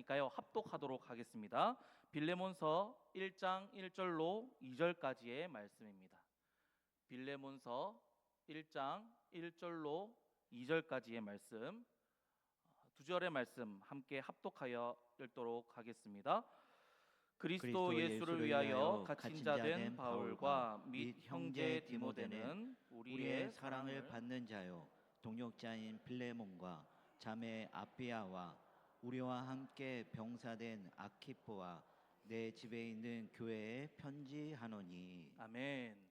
말씀이니까요. 합독하도록 하겠습니다. 빌레몬서 1장 1절로 2절까지의 말씀입니다. 빌레몬서 1장 1절로 2절까지의 말씀, 두 절의 말씀 함께 합독하여 읽도록 하겠습니다. 그리스도 예수를 위하여 갇힌 자 된 바울과 및 형제 디모데는 우리의 사랑을 받는 자요 동역자인 빌레몬과 자매 아비아와 우리와 함께 병사된 아키포와 내 집에 있는 교회에 편지하노니. 아멘.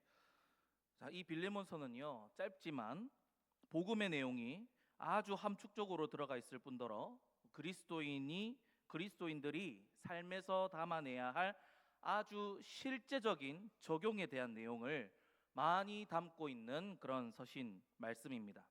자, 이 빌레몬서는요, 짧지만 복음의 내용이 아주 함축적으로 들어가 있을 뿐더러 그리스도인들이 삶에서 담아내야 할 아주 실제적인 적용에 대한 내용을 많이 담고 있는 그런 서신 말씀입니다.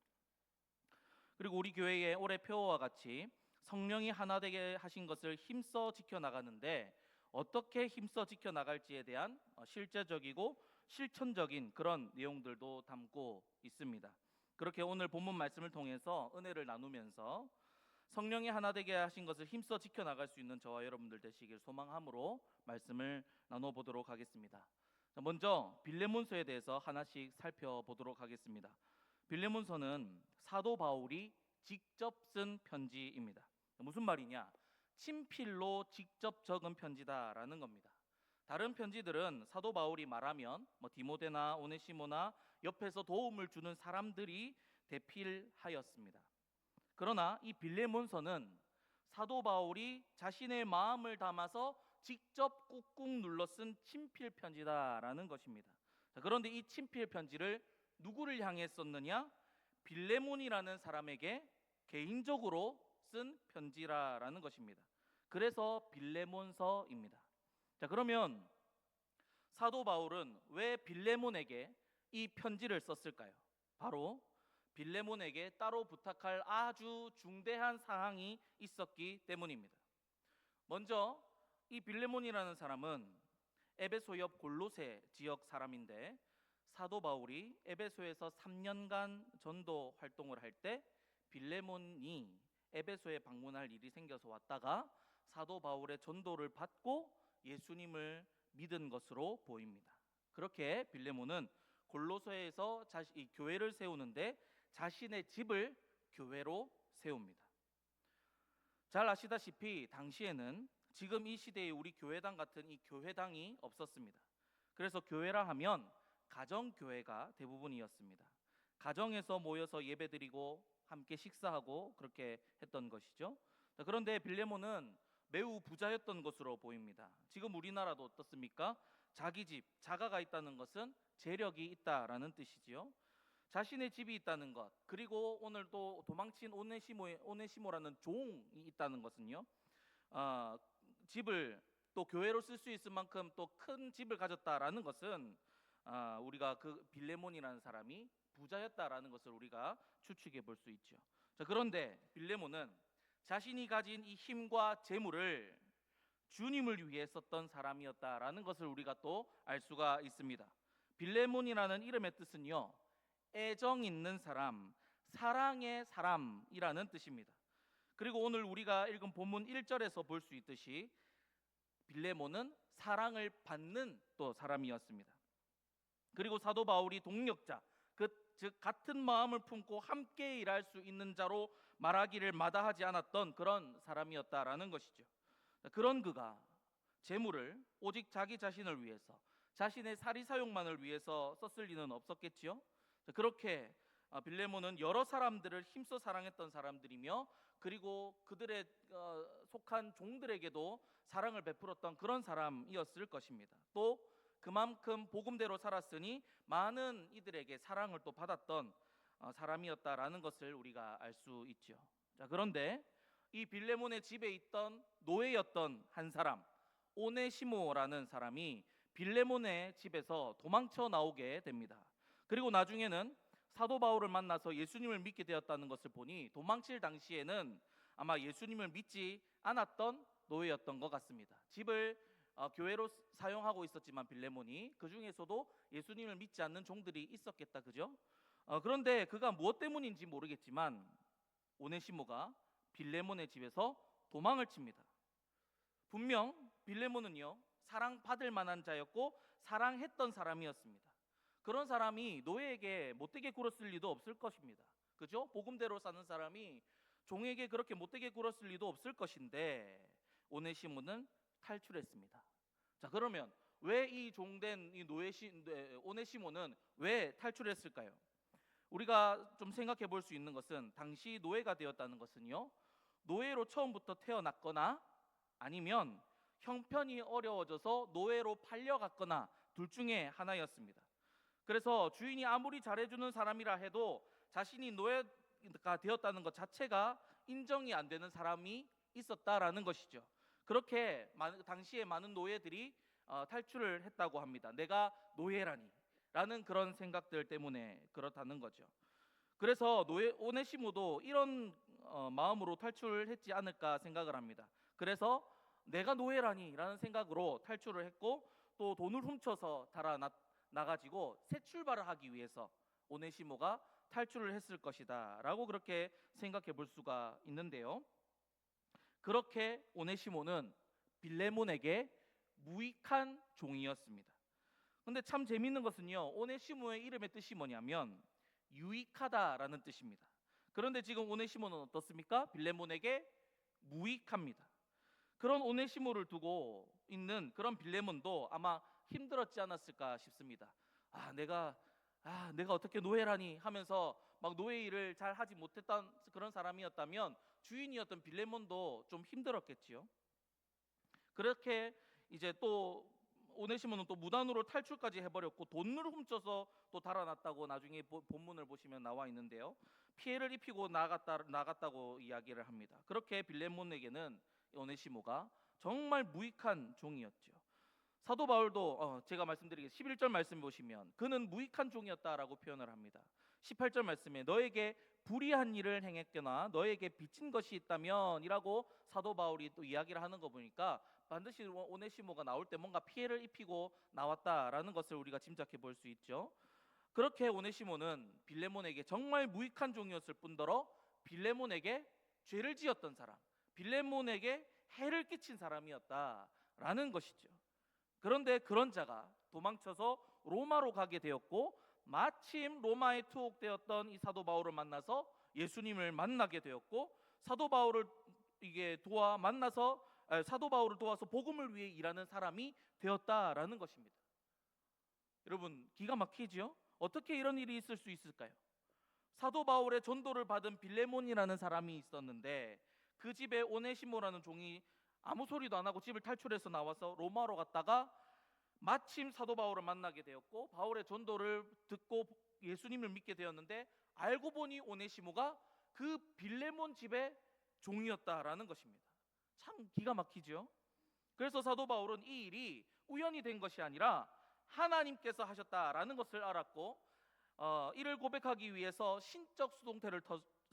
그리고 우리 교회의 올해 표어와 같이 성령이 하나 되게 하신 것을 힘써 지켜나가는데 어떻게 힘써 지켜나갈지에 대한 실제적이고 실천적인 그런 내용들도 담고 있습니다. 그렇게 오늘 본문 말씀을 통해서 은혜를 나누면서 성령이 하나 되게 하신 것을 힘써 지켜나갈 수 있는 저와 여러분들 되시길 소망함으로 말씀을 나눠보도록 하겠습니다. 먼저 빌레몬서에 대해서 하나씩 살펴보도록 하겠습니다. 빌레몬서는 사도 바울이 직접 쓴 편지입니다. 무슨 말이냐? 친필로 직접 적은 편지다라는 겁니다. 다른 편지들은 사도 바울이 말하면 디모데나 오네시모나 옆에서 도움을 주는 사람들이 대필하였습니다. 그러나 이 빌레몬서는 사도 바울이 자신의 마음을 담아서 직접 꾹꾹 눌러 쓴 친필 편지다라는 것입니다. 그런데 이 친필 편지를 누구를 향해 썼느냐? 빌레몬이라는 사람에게 개인적으로 쓴 편지라는 것입니다. 그래서 빌레몬서입니다. 자, 그러면 사도 바울은 왜 빌레몬에게 이 편지를 썼을까요? 바로 빌레몬에게 따로 부탁할 아주 중대한 사항이 있었기 때문입니다. 먼저 이 빌레몬이라는 사람은 에베소 옆 골로새 지역 사람인데 사도 바울이 에베소에서 3년간 전도 활동을 할 때 빌레몬이 에베소에 방문할 일이 생겨서 왔다가 사도 바울의 전도를 받고 예수님을 믿은 것으로 보입니다. 그렇게 빌레몬은 골로새에서 이 교회를 세우는데 자신의 집을 교회로 세웁니다. 잘 아시다시피 당시에는 지금 이 시대의 우리 교회당 같은 이 교회당이 없었습니다. 그래서 교회라 하면 가정교회가 대부분이었습니다. 가정에서 모여서 예배드리고 함께 식사하고 그렇게 했던 것이죠. 그런데 빌레몬은 매우 부자였던 것으로 보입니다. 지금 우리나라도 어떻습니까? 자기 집, 자가가 있다는 것은 재력이 있다라는 뜻이지요. 자신의 집이 있다는 것, 그리고 오늘 또 도망친 오네시모라는 종이 있다는 것은요, 집을 또 교회로 쓸 수 있을 만큼 또 큰 집을 가졌다라는 것은 우리가 그 빌레몬이라는 사람이 부자였다라는 것을 우리가 추측해 볼 수 있죠. 자, 그런데 빌레몬은 자신이 가진 이 힘과 재물을 주님을 위해 썼던 사람이었다라는 것을 우리가 또 알 수가 있습니다. 빌레몬이라는 이름의 뜻은요, 애정 있는 사람, 사랑의 사람이라는 뜻입니다. 그리고 오늘 우리가 읽은 본문 1절에서 볼 수 있듯이 빌레몬은 사랑을 받는 또 사람이었습니다. 그리고 사도 바울이 동력자, 즉 같은 마음을 품고 함께 일할 수 있는 자로 말하기를 마다하지 않았던 그런 사람이었다라는 것이죠. 그런 그가 재물을 오직 자기 자신을 위해서, 자신의 사리사욕만을 위해서 썼을 리는 없었겠지요. 그렇게 빌레몬은 여러 사람들을 힘써 사랑했던 사람들이며 그리고 그들의 속한 종들에게도 사랑을 베풀었던 그런 사람이었을 것입니다. 또 그만큼 복음대로 살았으니 많은 이들에게 사랑을 또 받았던 사람이었다라는 것을 우리가 알 수 있죠. 자, 그런데 이 빌레몬의 집에 있던 노예였던 한 사람, 오네시모라는 사람이 빌레몬의 집에서 도망쳐 나오게 됩니다. 그리고 나중에는 사도 바울을 만나서 예수님을 믿게 되었다는 것을 보니 도망칠 당시에는 아마 예수님을 믿지 않았던 노예였던 것 같습니다. 집을 교회로 사용하고 있었지만 빌레몬이 그 중에서도 예수님을 믿지 않는 종들이 있었겠다, 그죠? 그런데 그가 무엇 때문인지 모르겠지만 오네시모가 빌레몬의 집에서 도망을 칩니다. 분명 빌레몬은요, 사랑받을 만한 자였고 사랑했던 사람이었습니다. 그런 사람이 노예에게 못되게 굴었을 리도 없을 것입니다. 그죠? 복음대로 사는 사람이 종에게 그렇게 못되게 굴었을 리도 없을 것인데 오네시모는 탈출했습니다. 자, 그러면 왜 이 종된 이 오네시모는 왜 탈출했을까요? 우리가 좀 생각해 볼 수 있는 것은 당시 노예가 되었다는 것은요, 노예로 처음부터 태어났거나 아니면 형편이 어려워져서 노예로 팔려갔거나 둘 중에 하나였습니다. 그래서 주인이 아무리 잘해주는 사람이라 해도 자신이 노예가 되었다는 것 자체가 인정이 안 되는 사람이 있었다라는 것이죠. 그렇게 당시에 많은 노예들이 탈출을 했다고 합니다. 내가 노예라니 라는 그런 생각들 때문에 그렇다는 거죠. 그래서 오네시모도 이런 마음으로 탈출했지 않을까 생각을 합니다. 그래서 내가 노예라니 라는 생각으로 탈출을 했고, 또 돈을 훔쳐서 달아나가지고 새 출발을 하기 위해서 오네시모가 탈출을 했을 것이다 라고 그렇게 생각해 볼 수가 있는데요, 그렇게 오네시모는 빌레몬에게 무익한 종이었습니다. 근데 참 재미있는 것은요, 오네시모의 이름의 뜻이 뭐냐면 유익하다라는 뜻입니다. 그런데 지금 오네시모는 어떻습니까? 빌레몬에게 무익합니다. 그런 오네시모를 두고 있는 그런 빌레몬도 아마 힘들었지 않았을까 싶습니다. 내가 어떻게 노예라니 하면서 막 노예 일을 잘 하지 못했던 그런 사람이었다면 주인이었던 빌레몬도 좀 힘들었겠지요. 그렇게 이제 또 오네시모는 또 무단으로 탈출까지 해버렸고 돈을 훔쳐서 또 달아났다고 나중에 본문을 보시면 나와 있는데요, 피해를 입히고 나갔다고 이야기를 합니다. 그렇게 빌레몬에게는 오네시모가 정말 무익한 종이었죠. 사도 바울도 제가 말씀드리겠습니다. 11절 말씀 보시면 그는 무익한 종이었다라고 표현을 합니다. 18절 말씀에 너에게 불의한 일을 행했거나 너에게 빚진 것이 있다면 이라고 사도 바울이 또 이야기를 하는 거 보니까 반드시 오네시모가 나올 때 뭔가 피해를 입히고 나왔다라는 것을 우리가 짐작해 볼 수 있죠. 그렇게 오네시모는 빌레몬에게 정말 무익한 종이었을 뿐더러 빌레몬에게 죄를 지었던 사람, 빌레몬에게 해를 끼친 사람이었다라는 것이죠. 그런데 그런 자가 도망쳐서 로마로 가게 되었고, 마침 로마에 투옥되었던 이 사도 바울을 만나서 예수님을 만나게 되었고, 사도 바울을 도와서 복음을 위해 일하는 사람이 되었다라는 것입니다. 여러분, 기가 막히지요? 어떻게 이런 일이 있을 수 있을까요? 사도 바울의 전도를 받은 빌레몬이라는 사람이 있었는데 그 집에 오네시모라는 종이 아무 소리도 안 하고 집을 탈출해서 나와서 로마로 갔다가 마침 사도 바울을 만나게 되었고, 바울의 전도를 듣고 예수님을 믿게 되었는데 알고 보니 오네시모가 그 빌레몬 집의 종이었다라는 것입니다. 참 기가 막히죠? 그래서 사도 바울은 이 일이 우연이 된 것이 아니라 하나님께서 하셨다라는 것을 알았고, 이를 고백하기 위해서 신적 수동태를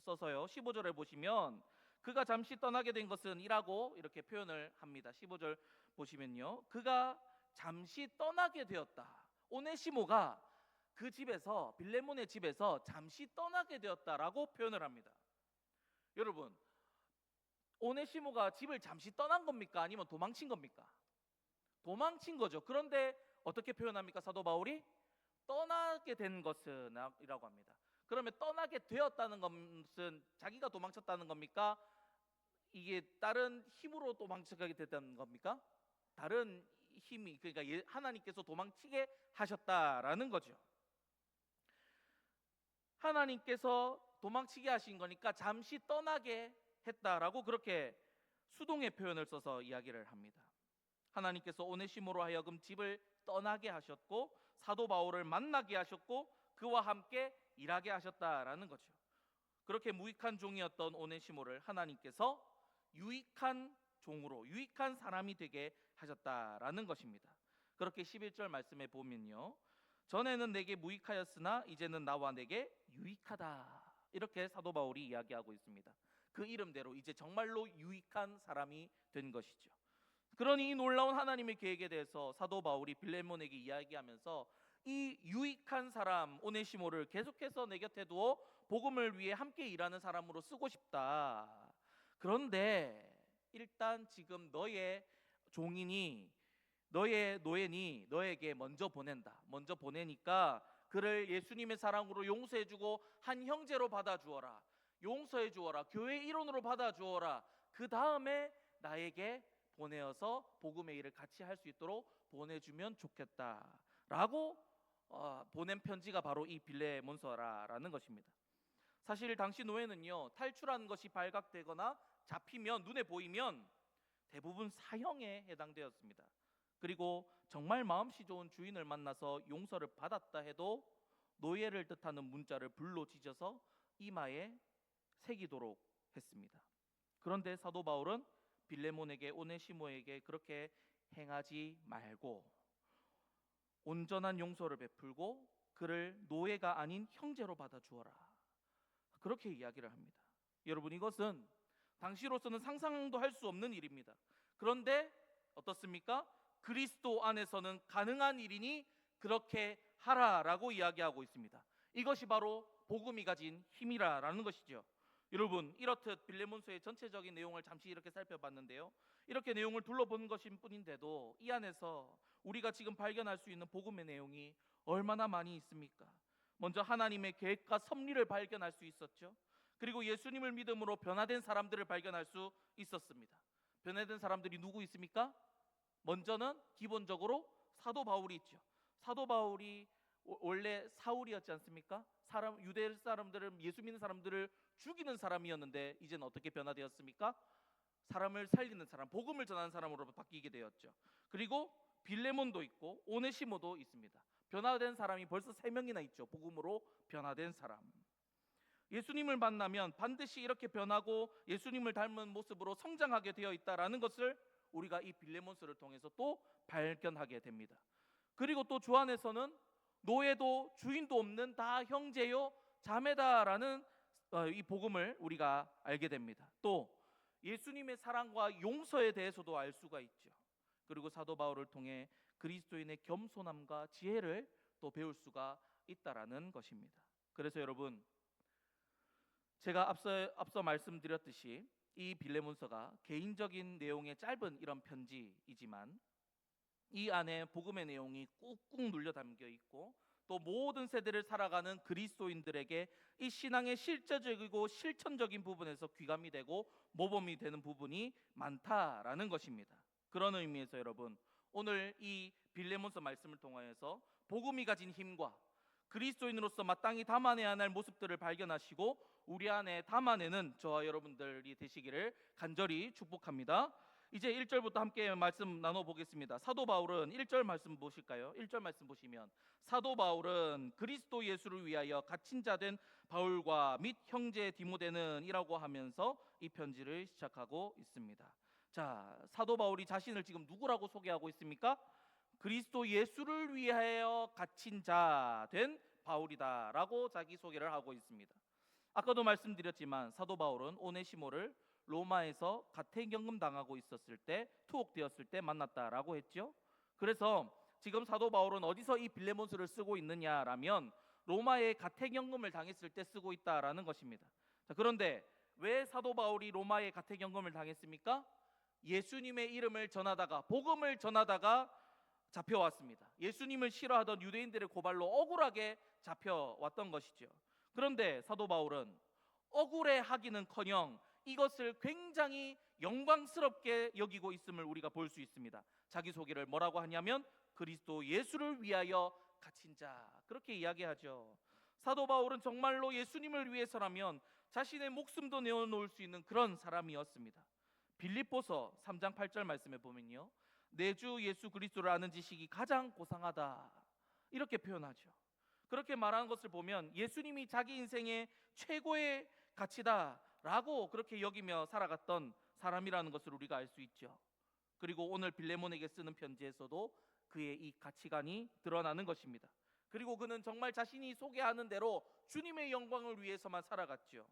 써서요, 15절에 보시면 그가 잠시 떠나게 된 것은 이라고 이렇게 표현을 합니다. 15절 보시면요, 그가 잠시 떠나게 되었다. 오네시모가 그 집에서, 빌레몬의 집에서 잠시 떠나게 되었다라고 표현을 합니다. 여러분, 오네시모가 집을 잠시 떠난 겁니까? 아니면 도망친 겁니까? 도망친 거죠. 그런데 어떻게 표현합니까? 사도 바울이 떠나게 된 것은 이라고 합니다. 그러면 떠나게 되었다는 것은 자기가 도망쳤다는 겁니까? 이게 다른 힘으로 도망치게 됐다는 겁니까? 다른 힘이, 그러니까 하나님께서 도망치게 하셨다라는 거죠. 하나님께서 도망치게 하신 거니까 잠시 떠나게 했다라고 그렇게 수동의 표현을 써서 이야기를 합니다. 하나님께서 오네시모로 하여금 집을 떠나게 하셨고 사도 바울을 만나게 하셨고 그와 함께 일하게 하셨다라는 거죠. 그렇게 무익한 종이었던 오네시모를 하나님께서 유익한 종으로, 유익한 사람이 되게 하셨다라는 것입니다. 그렇게 11절 말씀에 보면요, 전에는 내게 무익하였으나 이제는 나와 내게 유익하다, 이렇게 사도 바울이 이야기하고 있습니다. 그 이름대로 이제 정말로 유익한 사람이 된 것이죠. 그러니 이 놀라운 하나님의 계획에 대해서 사도 바울이 빌레몬에게 이야기하면서 이 유익한 사람 오네시모를 계속해서 내 곁에 두어 복음을 위해 함께 일하는 사람으로 쓰고 싶다. 그런데 일단 지금 너의 종이니 너의 노예니 너에게 먼저 보낸다. 먼저 보내니까 그를 예수님의 사랑으로 용서해주고 한 형제로 받아주어라. 용서해주어라. 교회 일원으로 받아주어라. 그 다음에 나에게 보내어서 복음의 일을 같이 할 수 있도록 보내주면 좋겠다라고 보낸 편지가 바로 이 빌레몬서라라는 것입니다. 사실 당시 노예는요, 탈출하는 것이 발각되거나 잡히면, 눈에 보이면 대부분 사형에 해당되었습니다. 그리고 정말 마음씨 좋은 주인을 만나서 용서를 받았다 해도 노예를 뜻하는 문자를 불로 찢어서 이마에 새기도록 했습니다. 그런데 사도 바울은 빌레몬에게, 오네시모에게 그렇게 행하지 말고 온전한 용서를 베풀고 그를 노예가 아닌 형제로 받아주어라. 그렇게 이야기를 합니다. 여러분, 이것은 당시로서는 상상도 할 수 없는 일입니다. 그런데 어떻습니까? 그리스도 안에서는 가능한 일이니 그렇게 하라라고 이야기하고 있습니다. 이것이 바로 복음이 가진 힘이라는 것이죠. 여러분, 이렇듯 빌레몬서의 전체적인 내용을 잠시 이렇게 살펴봤는데요, 이렇게 내용을 둘러본 것일 뿐인데도 이 안에서 우리가 지금 발견할 수 있는 복음의 내용이 얼마나 많이 있습니까? 먼저 하나님의 계획과 섭리를 발견할 수 있었죠. 그리고 예수님을 믿음으로 변화된 사람들을 발견할 수 있었습니다. 변화된 사람들이 누구 있습니까? 먼저는 기본적으로 사도 바울이 있죠. 사도 바울이 원래 사울이었지 않습니까? 유대 사람들을, 예수 믿는 사람들을 죽이는 사람이었는데 이제는 어떻게 변화되었습니까? 사람을 살리는 사람, 복음을 전하는 사람으로 바뀌게 되었죠. 그리고 빌레몬도 있고 오네시모도 있습니다. 변화된 사람이 벌써 3명이나 있죠. 복음으로 변화된 사람. 예수님을 만나면 반드시 이렇게 변하고 예수님을 닮은 모습으로 성장하게 되어 있다라는 것을 우리가 이 빌레몬서를 통해서 또 발견하게 됩니다. 그리고 또 주 안에서는 노예도 주인도 없는 다 형제요 자매다라는 이 복음을 우리가 알게 됩니다. 또 예수님의 사랑과 용서에 대해서도 알 수가 있죠. 그리고 사도 바울을 통해 그리스도인의 겸손함과 지혜를 또 배울 수가 있다라는 것입니다. 그래서 여러분, 제가 앞서 말씀드렸듯이 이 빌레몬서가 개인적인 내용의 짧은 이런 편지이지만 이 안에 복음의 내용이 꾹꾹 눌려 담겨 있고 또 모든 세대를 살아가는 그리스도인들에게 이 신앙의 실제적이고 실천적인 부분에서 귀감이 되고 모범이 되는 부분이 많다라는 것입니다. 그런 의미에서 여러분, 오늘 이 빌레몬서 말씀을 통하여서 복음이 가진 힘과 그리스도인으로서 마땅히 담아내야 할 모습들을 발견하시고 우리 안에 담아내는 저와 여러분들이 되시기를 간절히 축복합니다. 이제 1절부터 함께 말씀 나눠보겠습니다. 사도 바울은 1절 말씀 보실까요? 1절 말씀 보시면 사도 바울은 그리스도 예수를 위하여 갇힌 자 된 바울과 및 형제 디모데는 이라고 하면서 이 편지를 시작하고 있습니다. 자, 사도 바울이 자신을 지금 누구라고 소개하고 있습니까? 그리스도 예수를 위하여 갇힌 자 된 바울이다라고 자기 소개를 하고 있습니다. 아까도 말씀드렸지만 사도 바울은 오네시모를 로마에서 가택연금 당하고 있었을 때, 투옥되었을 때 만났다라고 했죠. 그래서 지금 사도 바울은 어디서 이 빌레몬서를 쓰고 있느냐라면 로마에 가택연금을 당했을 때 쓰고 있다라는 것입니다. 자, 그런데 왜 사도 바울이 로마에 가택연금을 당했습니까? 예수님의 이름을 전하다가, 복음을 전하다가 잡혀왔습니다. 예수님을 싫어하던 유대인들의 고발로 억울하게 잡혀왔던 것이죠. 그런데 사도 바울은 억울해하기는커녕 이것을 굉장히 영광스럽게 여기고 있음을 우리가 볼 수 있습니다. 자기 소개를 뭐라고 하냐면 그리스도 예수를 위하여 갇힌 자, 그렇게 이야기하죠. 사도 바울은 정말로 예수님을 위해서라면 자신의 목숨도 내어놓을 수 있는 그런 사람이었습니다. 빌립보서 3장 8절 말씀에 보면요, 내 주 예수 그리스도를 아는 지식이 가장 고상하다, 이렇게 표현하죠. 그렇게 말하는 것을 보면 예수님이 자기 인생의 최고의 가치다라고 그렇게 여기며 살아갔던 사람이라는 것을 우리가 알 수 있죠. 그리고 오늘 빌레몬에게 쓰는 편지에서도 그의 이 가치관이 드러나는 것입니다. 그리고 그는 정말 자신이 소개하는 대로 주님의 영광을 위해서만 살아갔죠.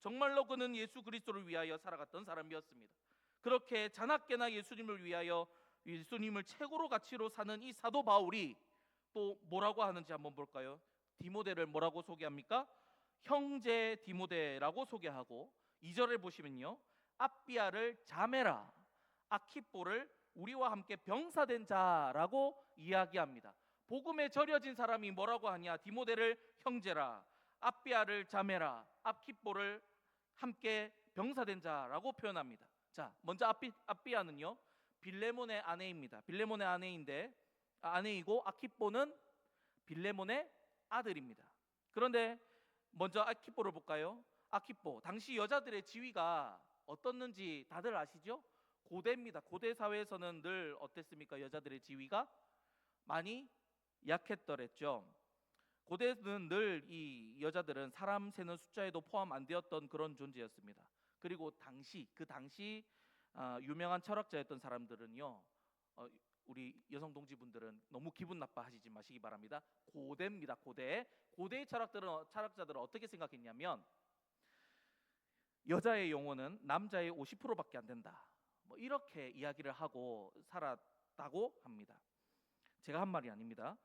정말로 그는 예수 그리스도를 위하여 살아갔던 사람이었습니다. 그렇게 자나깨나 예수님을 위하여, 예수님을 최고로 가치로 사는 이 사도 바울이 또 뭐라고 하는지 한번 볼까요? 디모데를 뭐라고 소개합니까? 형제 디모데라고 소개하고 2절에 보시면요, 아삐아를 자매라, 아키뽀를 우리와 함께 병사된 자라고 이야기합니다. 복음에 절여진 사람이 뭐라고 하냐? 디모데를 형제라, 아비아를 자매라, 아키뽀를 함께 병사된 자라고 표현합니다. 자, 먼저 아비아는요, 빌레몬의 아내입니다. 빌레몬의 아내이고 아키뽀는 빌레몬의 아들입니다. 그런데 먼저 아키뽀를 볼까요? 아키뽀, 당시 여자들의 지위가 어떻는지 다들 아시죠? 고대입니다. 고대 사회에서는 늘 어땠습니까? 여자들의 지위가 많이 약했더랬죠. 고대는 늘 이 여자들은 사람 세는 숫자에도 포함 안 되었던 그런 존재였습니다. 그리고 그 당시 유명한 철학자였던 사람들은요, 우리 여성 동지분들은 너무 기분 나빠하시지 마시기 바랍니다. 고대입니다. 고대의 철학자들은 어떻게 생각했냐면, 여자의 영혼은 남자의 50%밖에 안 된다, 뭐 이렇게 이야기를 하고 살았다고 합니다. 제가 한 말이 아닙니다.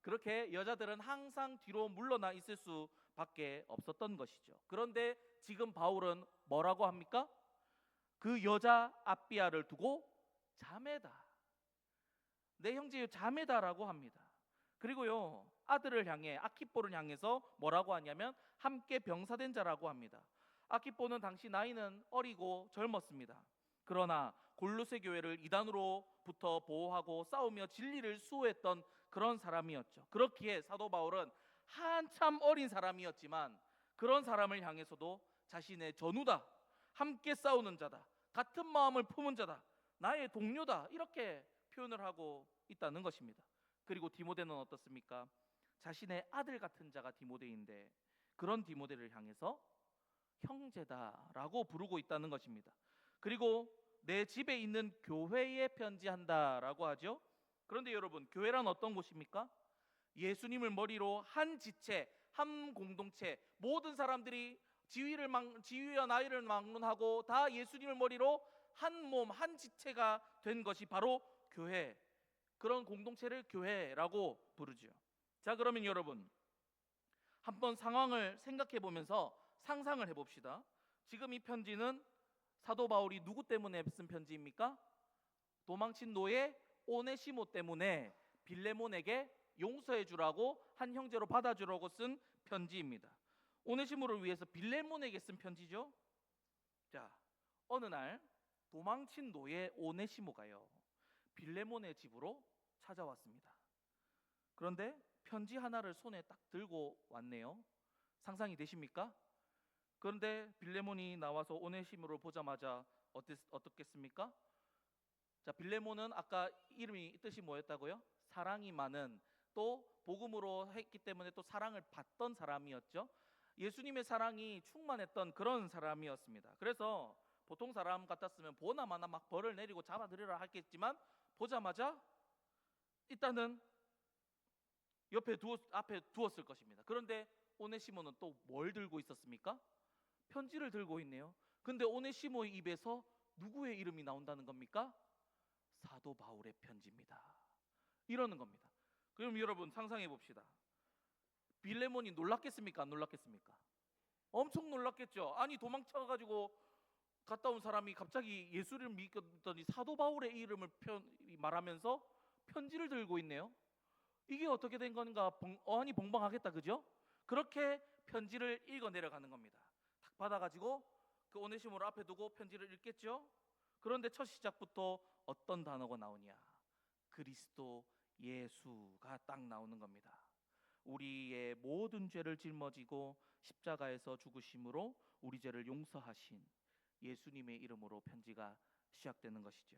그렇게 여자들은 항상 뒤로 물러나 있을 수밖에 없었던 것이죠. 그런데 지금 바울은 뭐라고 합니까? 그 여자 아비아를 두고 자매다, 내 형제의 자매다라고 합니다. 그리고요, 아들을 향해, 아키뽀를 향해서 뭐라고 하냐면 함께 병사된 자라고 합니다. 아키뽀는 당시 나이는 어리고 젊었습니다. 그러나 골로새 교회를 이단으로부터 보호하고 싸우며 진리를 수호했던 그런 사람이었죠. 그렇기에 사도 바울은 한참 어린 사람이었지만 그런 사람을 향해서도 자신의 전우다, 함께 싸우는 자다, 같은 마음을 품은 자다, 나의 동료다, 이렇게 표현을 하고 있다는 것입니다. 그리고 디모데는 어떻습니까? 자신의 아들 같은 자가 디모데인데 그런 디모데를 향해서 형제다라고 부르고 있다는 것입니다. 그리고 내 집에 있는 교회에 편지한다라고 하죠. 그런데 여러분, 교회란 어떤 곳입니까? 예수님을 머리로 한 지체, 한 공동체, 모든 사람들이 지위와 나이를 막론하고 다 예수님을 머리로 한 몸, 한 지체가 된 것이 바로 교회, 그런 공동체를 교회라고 부르죠. 자, 그러면 여러분, 한번 상황을 생각해 보면서 상상을 해봅시다. 지금 이 편지는 사도 바울이 누구 때문에 쓴 편지입니까? 도망친 노예 오네시모 때문에 빌레몬에게 용서해 주라고, 한 형제로 받아주라고 쓴 편지입니다. 오네시모를 위해서 빌레몬에게 쓴 편지죠. 자, 어느 날 도망친 노예 오네시모가요, 빌레몬의 집으로 찾아왔습니다. 그런데 편지 하나를 손에 딱 들고 왔네요. 상상이 되십니까? 그런데 빌레몬이 나와서 오네시모를 보자마자 어떻겠습니까? 자, 빌레몬은 아까 이름이 뜻이 뭐였다고요? 사랑이 많은, 또 복음으로 했기 때문에 또 사랑을 받던 사람이었죠. 예수님의 사랑이 충만했던 그런 사람이었습니다. 그래서 보통 사람 같았으면 보나마나 막 벌을 내리고 잡아들이라 했겠지만 보자마자 일단은 앞에 두었을 것입니다. 그런데 오네시모는 또 뭘 들고 있었습니까? 편지를 들고 있네요. 근데 오네시모의 입에서 누구의 이름이 나온다는 겁니까? 사도 바울의 편지입니다. 이러는 겁니다. 그럼 여러분 상상해 봅시다. 빌레몬이 놀랐겠습니까? 안 놀랐겠습니까? 엄청 놀랐겠죠. 아니, 도망쳐가지고 갔다 온 사람이 갑자기 예수를 믿더니 사도 바울의 이름을 말하면서 편지를 들고 있네요. 이게 어떻게 된 건가, 어안이 벙벙하겠다, 그죠? 그렇게 편지를 읽어 내려가는 겁니다. 탁 받아가지고 그 오네시모를 앞에 두고 편지를 읽겠죠. 그런데 첫 시작부터 어떤 단어가 나오냐? 그리스도 예수가 딱 나오는 겁니다. 우리의 모든 죄를 짊어지고 십자가에서 죽으심으로 우리 죄를 용서하신 예수님의 이름으로 편지가 시작되는 것이죠.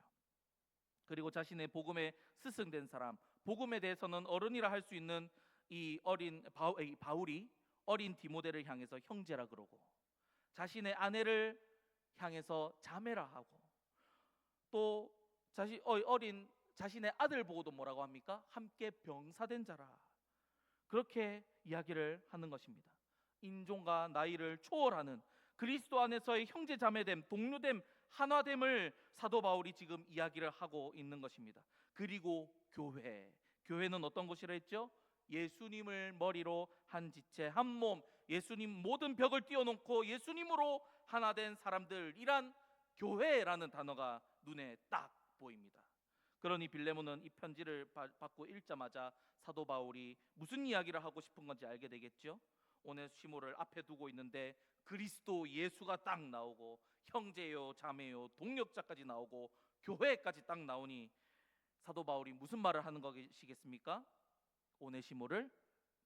그리고 자신의 복음에 스승된 사람, 복음에 대해서는 어른이라 할 수 있는 이 어린 바울이 어린 디모데를 향해서 형제라 그러고, 자신의 아내를 향해서 자매라 하고, 또 자신의 아들 보고도 뭐라고 합니까? 함께 병사된 자라, 그렇게 이야기를 하는 것입니다. 인종과 나이를 초월하는 그리스도 안에서의 형제 자매됨, 동료됨, 하나됨을 사도 바울이 지금 이야기를 하고 있는 것입니다. 그리고 교회는 어떤 곳이라 했죠? 예수님을 머리로 한 지체, 한 몸, 예수님 모든 벽을 띄워놓고 예수님으로 하나 된 사람들이란 교회라는 단어가 눈에 딱 보입니다. 그러니 빌레몬은 이 편지를 받고 읽자마자 사도 바울이 무슨 이야기를 하고 싶은 건지 알게 되겠죠. 오네시모를 앞에 두고 있는데 그리스도 예수가 딱 나오고 형제요 자매요 동역자까지 나오고 교회까지 딱 나오니 사도 바울이 무슨 말을 하는 것이겠습니까? 오네시모를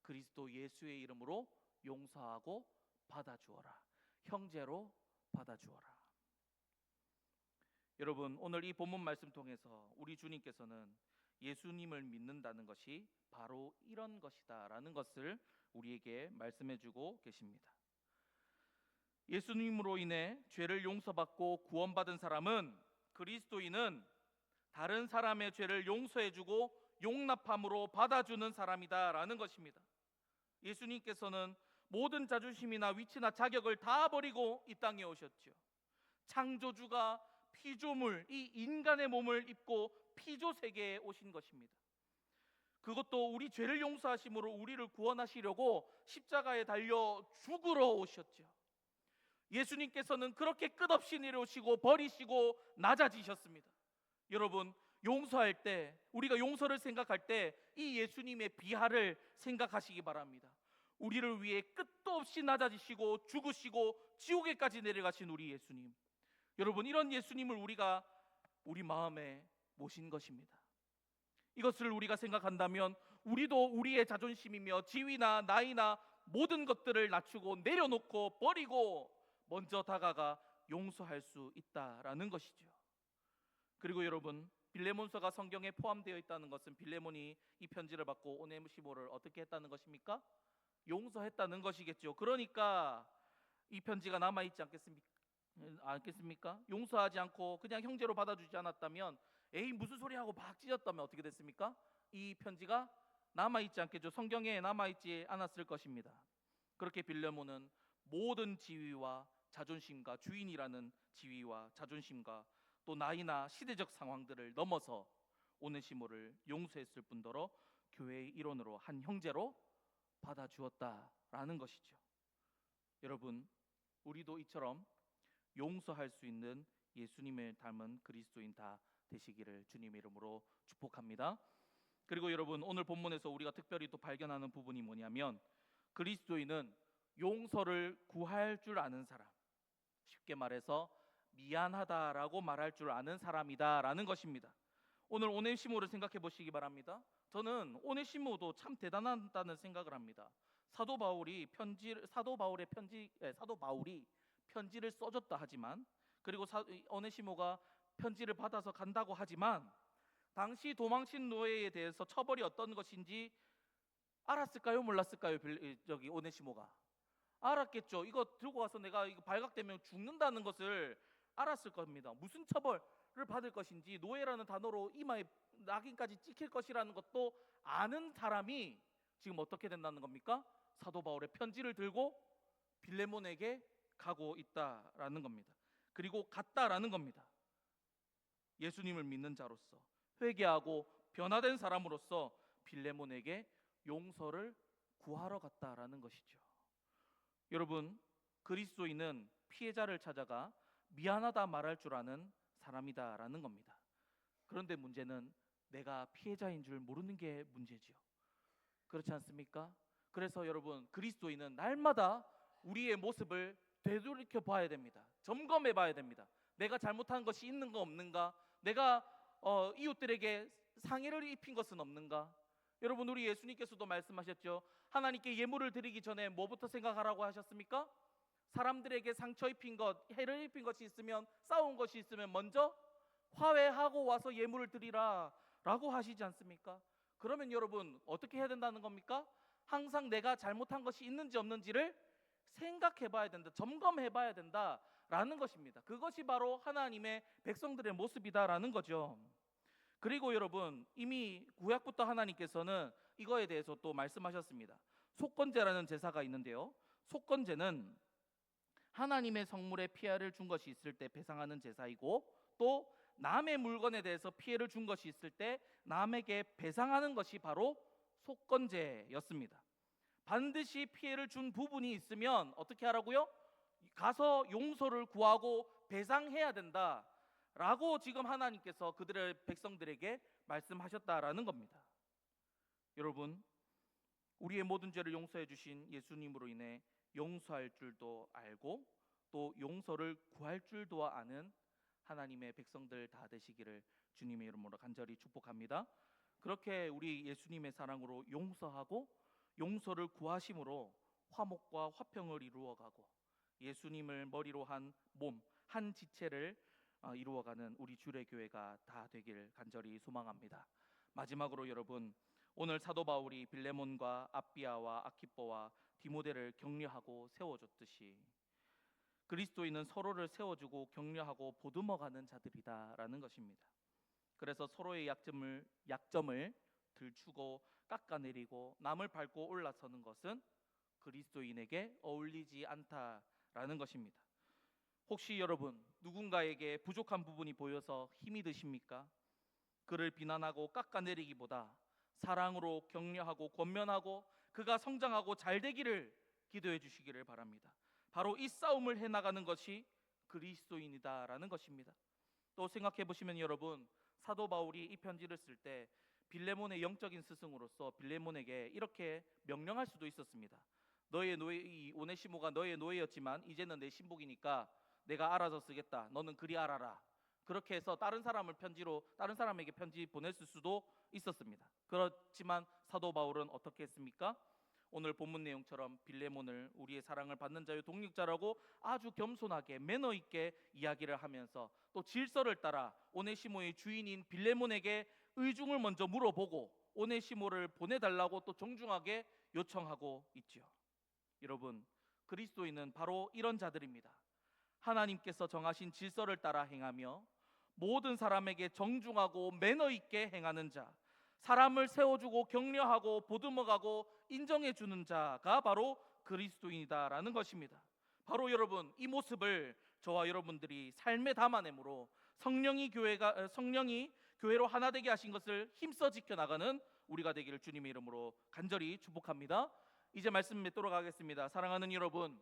그리스도 예수의 이름으로 용서하고 받아주어라. 형제로 받아주어라. 여러분, 오늘 이 본문 말씀 통해서 우리 주님께서는 예수님을 믿는다는 것이 바로 이런 것이다라는 것을 우리에게 말씀해 주고 계십니다. 예수님으로 인해 죄를 용서받고 구원받은 사람은, 그리스도인은 다른 사람의 죄를 용서해 주고 용납함으로 받아주는 사람이다라는 것입니다. 예수님께서는 모든 자존심이나 위치나 자격을 다 버리고 이 땅에 오셨죠. 창조주가 피조물, 이 인간의 몸을 입고 피조 세계에 오신 것입니다. 그것도 우리 죄를 용서하심으로 우리를 구원하시려고 십자가에 달려 죽으러 오셨죠. 예수님께서는 그렇게 끝없이 내려오시고 버리시고 낮아지셨습니다. 여러분, 용서할 때, 우리가 용서를 생각할 때 이 예수님의 비하를 생각하시기 바랍니다. 우리를 위해 끝도 없이 낮아지시고 죽으시고 지옥에까지 내려가신 우리 예수님, 여러분, 이런 예수님을 우리가 우리 마음에 모신 것입니다. 이것을 우리가 생각한다면 우리도 우리의 자존심이며 지위나 나이나 모든 것들을 낮추고 내려놓고 버리고 먼저 다가가 용서할 수 있다라는 것이죠. 그리고 여러분, 빌레몬서가 성경에 포함되어 있다는 것은 않이 이 편지를 받고 오네시모를 어떻게 했다는 것입니까? 용서했다는 것이겠죠. 그러니까 이 편지가 남아있지 않겠습니까? 용서하지 않고 그냥 형제로 받아주지 않았다면, 에이 무슨 소리 하고 막 찢었다면 어떻게 됐습니까? 이 편지가 남아있지 않겠죠. 성경에 남아있지 않았을 것입니다. 그렇게 빌레몬은 모든 지위와 자존심과, 주인이라는 지위와 자존심과 또 나이나 시대적 상황들을 넘어서 오네시모를 용서했을 뿐더러 교회의 일원으로, 한 형제로 받아주었다라는 것이죠. 여러분, 우리도 이처럼 용서할 수 있는 예수님을 닮은 그리스도인 다 되시기를 주님의 이름으로 축복합니다. 그리고 여러분, 오늘 본문에서 우리가 특별히 또 발견하는 부분이 뭐냐면, 그리스도인은 용서를 구할 줄 아는 사람, 쉽게 말해서 미안하다라고 말할 줄 아는 사람이다라는 것입니다. 오늘 오네시모를 생각해 보시기 바랍니다. 저는 오네시모도 참 대단하다는 생각을 합니다. 사도 바울이 편지를 써줬다 하지만, 그리고 오네시모가 편지를 받아서 간다고 하지만, 당시 도망친 노예에 대해서 처벌이 어떤 것인지 알았을까요? 몰랐을까요? 오네시모가 알았겠죠. 이거 들고 가서 내가 이거 발각되면 죽는다는 것을 알았을 겁니다. 무슨 처벌을 받을 것인지, 노예라는 단어로 이마에 낙인까지 찍힐 것이라는 것도 아는 사람이 지금 어떻게 된다는 겁니까? 사도 바울의 편지를 들고 빌레몬에게 가고 있다라는 겁니다. 그리고 갔다라는 겁니다. 예수님을 믿는 자로서, 회개하고 변화된 사람으로서 빌레몬에게 용서를 구하러 갔다라는 것이죠. 여러분, 그리스도인은 피해자를 찾아가 미안하다 말할 줄 아는 사람이다라는 겁니다. 그런데 문제는 내가 피해자인 줄 모르는 게 문제지요. 그렇지 않습니까? 그래서 여러분, 그리스도인은 날마다 우리의 모습을 되돌이켜 봐야 됩니다. 점검해 봐야 됩니다. 내가 잘못한 것이 있는가 없는가, 내가 이웃들에게 상해를 입힌 것은 없는가. 여러분, 우리 예수님께서도 말씀하셨죠. 하나님께 예물을 드리기 전에 뭐부터 생각하라고 하셨습니까? 사람들에게 상처 입힌 것, 해를 입힌 것이 있으면, 싸운 것이 있으면 먼저 화해하고 와서 예물을 드리라 라고 하시지 않습니까? 그러면 여러분, 어떻게 해야 된다는 겁니까? 항상 내가 잘못한 것이 있는지 없는지를 생각해 봐야 된다, 점검해 봐야 된다라는 것입니다. 그것이 바로 하나님의 백성들의 모습이다라는 거죠. 그리고 여러분, 이미 구약부터 하나님께서는 이거에 대해서 또 말씀하셨습니다. 속건제라는 제사가 있는데요, 속건제는 하나님의 성물에 피해를 준 것이 있을 때 배상하는 제사이고, 또 남의 물건에 대해서 피해를 준 것이 있을 때 남에게 배상하는 것이 바로 속건제였습니다. 반드시 피해를 준 부분이 있으면 어떻게 하라고요? 가서 용서를 구하고 배상해야 된다 라고 지금 하나님께서 그들의 백성들에게 말씀하셨다라는 겁니다. 여러분, 우리의 모든 죄를 용서해 주신 예수님으로 인해 용서할 줄도 알고 또 용서를 구할 줄도 아는 하나님의 백성들 다 되시기를 주님의 이름으로 간절히 축복합니다. 그렇게 우리 예수님의 사랑으로 용서하고 용서를 구하심으로 화목과 화평을 이루어가고 예수님을 머리로 한 몸, 한 지체를 이루어가는 우리 주의 교회가 다 되길 간절히 소망합니다. 마지막으로 여러분, 오늘 사도 바울이 빌레몬과 아비아와 아키포와 디모데를 격려하고 세워줬듯이 그리스도인은 서로를 세워주고 격려하고 보듬어가는 자들이다라는 것입니다. 그래서 서로의 약점을 들추고 깎아내리고 남을 밟고 올라서는 것은 그리스도인에게 어울리지 않다라는 것입니다. 혹시 여러분 누군가에게 부족한 부분이 보여서 힘이 드십니까? 그를 비난하고 깎아내리기보다 사랑으로 격려하고 권면하고 그가 성장하고 잘 되기를 기도해 주시기를 바랍니다. 바로 이 싸움을 해나가는 것이 그리스도인이다라는 것입니다. 또 생각해 보시면 여러분, 사도 바울이 이 편지를 쓸 때 빌레몬의 영적인 스승으로서 빌레몬에게 이렇게 명령할 수도 있었습니다. 너의 노예, 이 오네시모가 너의 노예였지만 이제는 내 신복이니까 내가 알아서 쓰겠다. 너는 그리 알아라. 그렇게 해서 다른 사람에게 편지 보냈을 수도 있었습니다. 그렇지만 사도 바울은 어떻게 했습니까? 오늘 본문 내용처럼 빌레몬을 우리의 사랑을 받는 자요 동력자라고 아주 겸손하게 매너 있게 이야기를 하면서 또 질서를 따라 오네시모의 주인인 빌레몬에게 의중을 먼저 물어보고 오네시모를 보내달라고 또 정중하게 요청하고 있지요. 여러분, 그리스도인은 바로 이런 자들입니다. 하나님께서 정하신 질서를 따라 행하며 모든 사람에게 정중하고 매너 있게 행하는 자, 사람을 세워주고 격려하고 보듬어가고 인정해주는 자가 바로 그리스도인이다라는 것입니다. 바로 여러분, 이 모습을 저와 여러분들이 삶에 담아내므로 성령이 교회로 하나 되게 하신 것을 힘써 지켜나가는 우리가 되기를 주님의 이름으로 간절히 축복합니다. 이제 말씀 맺도록 하겠습니다. 사랑하는 여러분,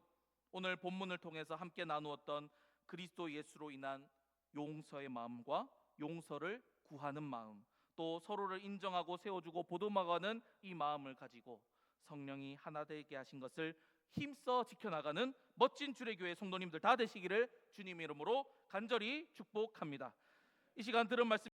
오늘 본문을 통해서 함께 나누었던 그리스도 예수로 인한 용서의 마음과 용서를 구하는 마음, 또 서로를 인정하고 세워주고 보듬어가는 이 마음을 가지고 성령이 하나 되게 하신 것을 힘써 지켜나가는 멋진 주례교회 성도님들 다 되시기를 주님의 이름으로 간절히 축복합니다. 이 시간 들은 말씀